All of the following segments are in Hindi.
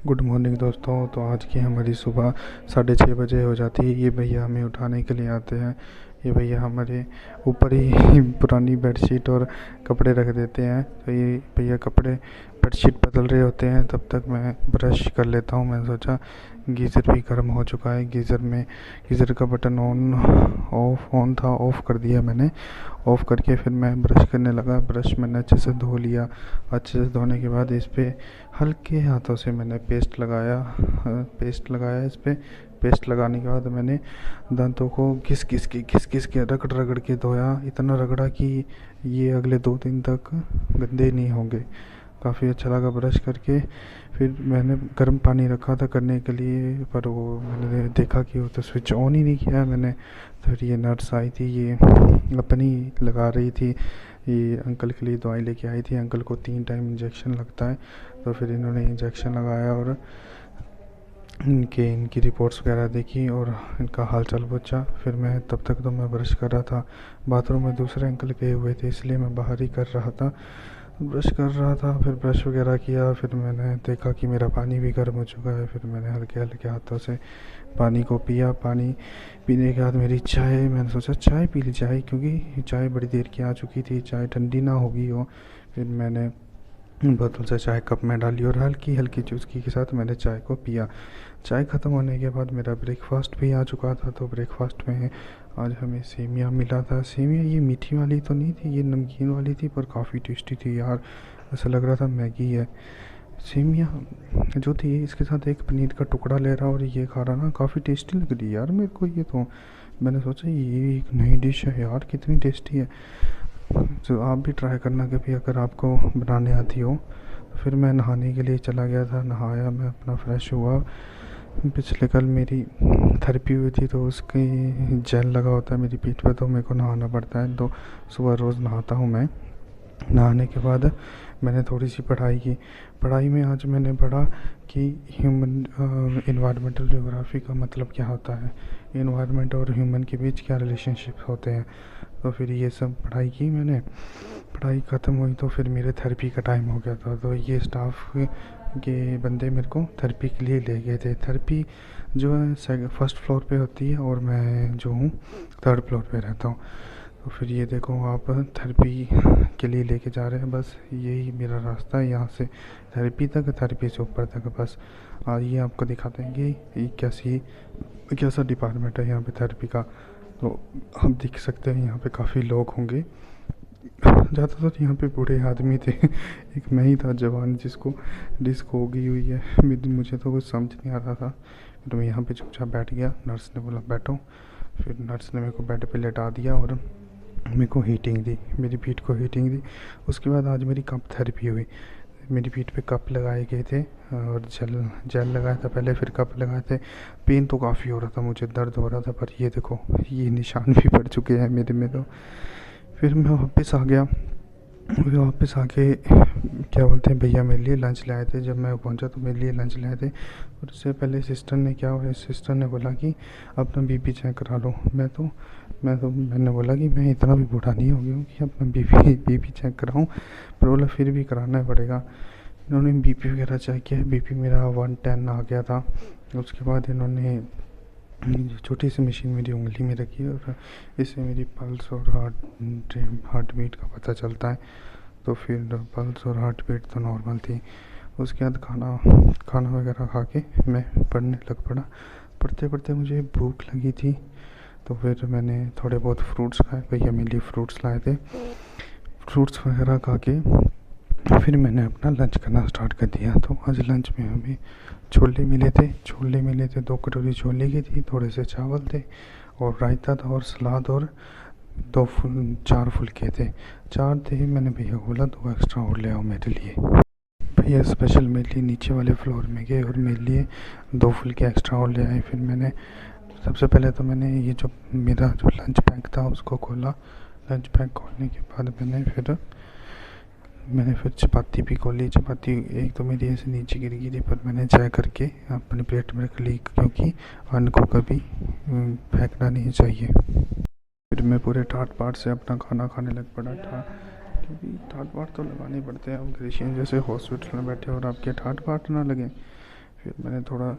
गुड मॉर्निंग दोस्तों। तो आज की हमारी सुबह 6:30 बजे हो जाती है। ये भैया हमें उठाने के लिए आते हैं। ये भैया हमारे ऊपर ही पुरानी बेडशीट और कपड़े रख देते हैं। तो ये भैया कपड़े बेडशीट बदल रहे होते हैं, तब तक मैं ब्रश कर लेता हूँ। मैंने सोचा गीज़र भी गर्म हो चुका है। गीज़र का बटन ऑन था, ऑफ़ कर दिया मैंने। ऑफ़ करके फिर मैं ब्रश करने लगा। ब्रश मैंने अच्छे से धो लिया। अच्छे से धोने के बाद इस पर हल्के हाथों से मैंने पेस्ट लगाया इस पर। पेस्ट लगाने के बाद मैंने दांतों को घिस घिस के रगड़ रगड़ के धोया। इतना रगड़ा कि ये अगले 2 दिन तक गंदे नहीं होंगे। काफ़ी अच्छा लगा ब्रश करके। फिर मैंने गर्म पानी रखा था करने के लिए, पर वो मैंने देखा कि वो तो स्विच ऑन ही नहीं किया मैंने। तो फिर ये नर्स आई थी, ये अपनी लगा रही थी। ये अंकल के लिए दवाई लेके आई थी। अंकल को 3 टाइम इंजेक्शन लगता है। तो फिर इन्होंने इंजेक्शन लगाया और इनकी रिपोर्ट्स वगैरह देखी और इनका हाल चाल पूछा। फिर मैं तब तक तो मैं ब्रश कर रहा था। बाथरूम में दूसरे अंकल गए हुए थे, इसलिए मैं बाहर ही कर रहा था, ब्रश कर रहा था। फिर ब्रश वगैरह किया। फिर मैंने देखा कि मेरा पानी भी गर्म हो चुका है। फिर मैंने हल्के हल्के हाथों से पानी को पिया। पानी पीने के बाद मेरी चाय, मैंने सोचा चाय पी ली जाए, क्योंकि चाय बड़ी देर की आ चुकी थी, चाय ठंडी ना होगी हो। फिर मैंने बोतल से चाय कप में डाली और हल्की हल्की चुस्की के साथ मैंने चाय को पिया। चाय ख़त्म होने के बाद मेरा ब्रेकफास्ट भी आ चुका था। तो ब्रेकफास्ट में आज हमें सेमिया मिला था। सेमिया ये मीठी वाली तो नहीं थी, ये नमकीन वाली थी, पर काफ़ी टेस्टी थी यार। ऐसा लग रहा था मैगी है। सेमिया जो थी, इसके साथ एक पनीर का टुकड़ा ले रहा और ये खा रहा ना, काफ़ी टेस्टी लग रही है यार मेरे को ये तो। मैंने सोचा ये एक नई डिश है यार, कितनी टेस्टी है। तो आप भी ट्राई करना कभी, अगर आपको बनाने आती हो। फिर मैं नहाने के लिए चला गया था। नहाया, मैं अपना फ्रेश हुआ। पिछले कल मेरी थेरेपी हुई थी, तो उसकी जेल लगा होता है मेरी पीठ पे, तो मेरे को नहाना पड़ता है। तो सुबह रोज़ नहाता हूँ मैं। नहाने के बाद मैंने थोड़ी सी पढ़ाई की। पढ़ाई में आज मैंने पढ़ा कि इन्वायरमेंटल ज्योग्राफी का मतलब क्या होता है, इन्वायरमेंट और ह्यूमन के बीच क्या रिलेशनशिप होते हैं। तो फिर ये सब पढ़ाई की मैंने। पढ़ाई ख़त्म हुई तो फिर मेरे थेरेपी का टाइम हो गया था। तो ये स्टाफ के बंदे मेरे को थेरेपी के लिए ले गए थे। थेरेपी जो है फर्स्ट फ्लोर पे होती है और मैं जो हूँ 3rd फ्लोर पे रहता हूँ। तो फिर ये देखो, आप थेरेपी के लिए लेके जा रहे हैं, बस यही मेरा रास्ता है यहाँ से थेरेपी तक, थेरेपी से ऊपर तक। बस आइए आपको दिखाते हैं कि ये कैसा डिपार्टमेंट है यहाँ पे थेरेपी का। तो आप देख सकते हैं यहाँ पे काफ़ी लोग होंगे। ज़्यादातर यहाँ पे बूढ़े आदमी थे। एक मैं ही था जवान जिसको डिस्क हो गई हुई है। मुझे तो कुछ समझ नहीं आ रहा था। फिर मैं यहाँ पे चुपचाप बैठ गया। नर्स ने बोला बैठो। फिर नर्स ने मेरे को बेड पे लेटा दिया और मेरे को हीटिंग दी, मेरी पीठ को हीटिंग दी। उसके बाद आज मेरी कप थेरेपी हुई। मेरी पीठ पे कप लगाए गए थे और जेल लगाया था पहले, फिर कप लगाए थे। पेन तो काफ़ी हो रहा था, मुझे दर्द हो रहा था, पर ये देखो ये निशान भी पड़ चुके हैं मेरे में। तो फिर मैं वापस आ गया। फिर वापस आके क्या बोलते हैं, भैया मेरे लिए लंच लाए थे। जब मैं पहुंचा तो मेरे लिए लंच लाए थे। और उससे पहले सिस्टर ने बोला कि अपना बीपी चेक करा लो। मैंने बोला कि मैं इतना भी बूढ़ा नहीं हो गया हूँ कि अपना बीपी चेक कराऊँ, पर बोला फिर भी कराना पड़ेगा। इन्होंने बीपी वगैरह चेक किया। बीपी मेरा 110 आ गया था। उसके बाद इन्होंने छोटी सी मशीन मेरी उंगली में रखी और इससे मेरी पल्स और हार्ट बीट का पता चलता है। तो फिर पल्स और हार्ट बीट तो नॉर्मल थी। उसके बाद खाना वगैरह खा के मैं पढ़ने लग पड़ा। पढ़ते पढ़ते मुझे भूख लगी थी, तो फिर मैंने थोड़े बहुत फ्रूट्स खाए। भैया मेरे लिए फ्रूट्स लाए थे। फ्रूट्स वगैरह खा के फिर मैंने अपना लंच करना स्टार्ट कर दिया। तो आज लंच में हमें छोले मिले थे 2 कटोरी छोले की थी, थोड़े से चावल थे और रायता था और सलाद और 4 फुलके थे। 4 थे। मैंने भैया को बोला 2 एक्स्ट्रा और ले आओ मेरे लिए। भैया स्पेशल मेरे लिए नीचे वाले फ्लोर में गए और मेरे लिए 2 फुलके एक्स्ट्रा और ले आए। फिर मैंने सबसे पहले तो मैंने ये जो मेरा जो लंच पैक था उसको खोला। लंच पैक खोलने के बाद मैंने फिर चपाती भी खोली। चपाती एक तो मेरी ऐसे नीचे गिर गई थी, पर मैंने चेक करके अपने प्लेट में रख ली, क्योंकि अन्न को कभी फेंकना नहीं चाहिए। फिर मैं पूरे ठाट बाट से अपना खाना खाने लग पड़ा था, क्योंकि ठाट बाट तो लगाने पड़ते हैं। अब ग्रेशियन जैसे हॉस्पिटल में बैठे और आपके ठाट बाट ना लगे। फिर मैंने थोड़ा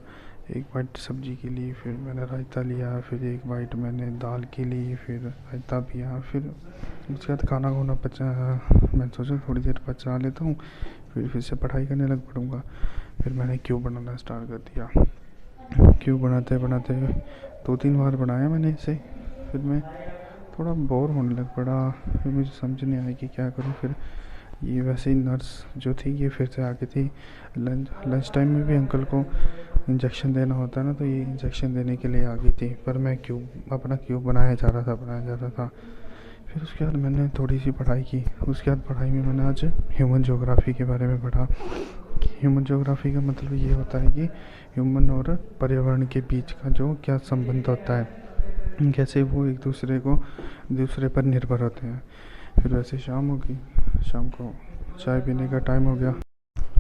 एक बाइट सब्जी की ली, फिर मैंने रायता लिया, फिर एक बाइट मैंने दाल की ली, फिर रायता पिया। फिर उसके बाद खाना खुना पचा, मैं सोचा थोड़ी देर पचा लेता हूँ, फिर से पढ़ाई करने लग पड़ूँगा। फिर मैंने क्यूब बनाना स्टार्ट कर दिया। क्यूब बनाते बनाते 2-3 बार बनाया मैंने इसे। फिर मैं थोड़ा बोर होने लग पड़ा, फिर मुझे समझ नहीं आया कि क्या करूँ। फिर ये वैसे ही नर्स जो थी ये फिर से आ गई थी। लंच टाइम में भी अंकल को इंजेक्शन देना होता है ना, तो ये इंजेक्शन देने के लिए आ गई थी। पर मैं अपना क्यूब बनाया जा रहा था। फिर उसके बाद मैंने थोड़ी सी पढ़ाई की। उसके बाद पढ़ाई में मैंने आज ह्यूमन ज्योग्राफी के बारे में पढ़ा। ह्यूमन ज्योग्राफी का मतलब ये होता है कि ह्यूमन और पर्यावरण के बीच का जो क्या संबंध होता है, कैसे वो एक दूसरे पर निर्भर होते हैं। फिर वैसे शाम होगी, शाम को चाय पीने का टाइम हो गया।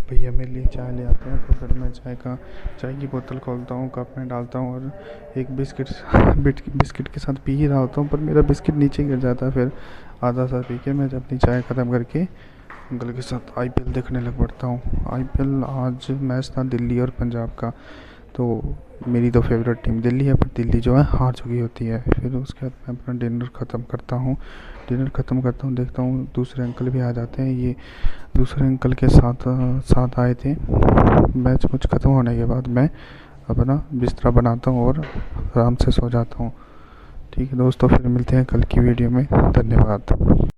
भैया मेरे लिए चाय ले आते हैं, तो फिर मैं चाय की बोतल खोलता हूँ, कप में डालता हूँ और एक बिस्किट के साथ पी ही रहा होता हूँ, पर मेरा बिस्किट नीचे गिर जाता है। फिर आधा सा पी के मैं अपनी चाय ख़त्म करके अंकल के साथ आईपीएल देखने लग पड़ता हूँ। आईपीएल आज मैच था दिल्ली और पंजाब का, तो मेरी तो फेवरेट टीम दिल्ली है, पर दिल्ली जो है हार चुकी होती है। फिर उसके बाद मैं अपना डिनर ख़त्म करता हूँ। देखता हूँ दूसरे अंकल भी आ जाते हैं। ये दूसरे अंकल के साथ आए थे। मैच कुछ ख़त्म होने के बाद मैं अपना बिस्तरा बनाता हूँ और आराम से सो जाता हूँ। ठीक है दोस्तों, फिर मिलते हैं कल की वीडियो में। धन्यवाद।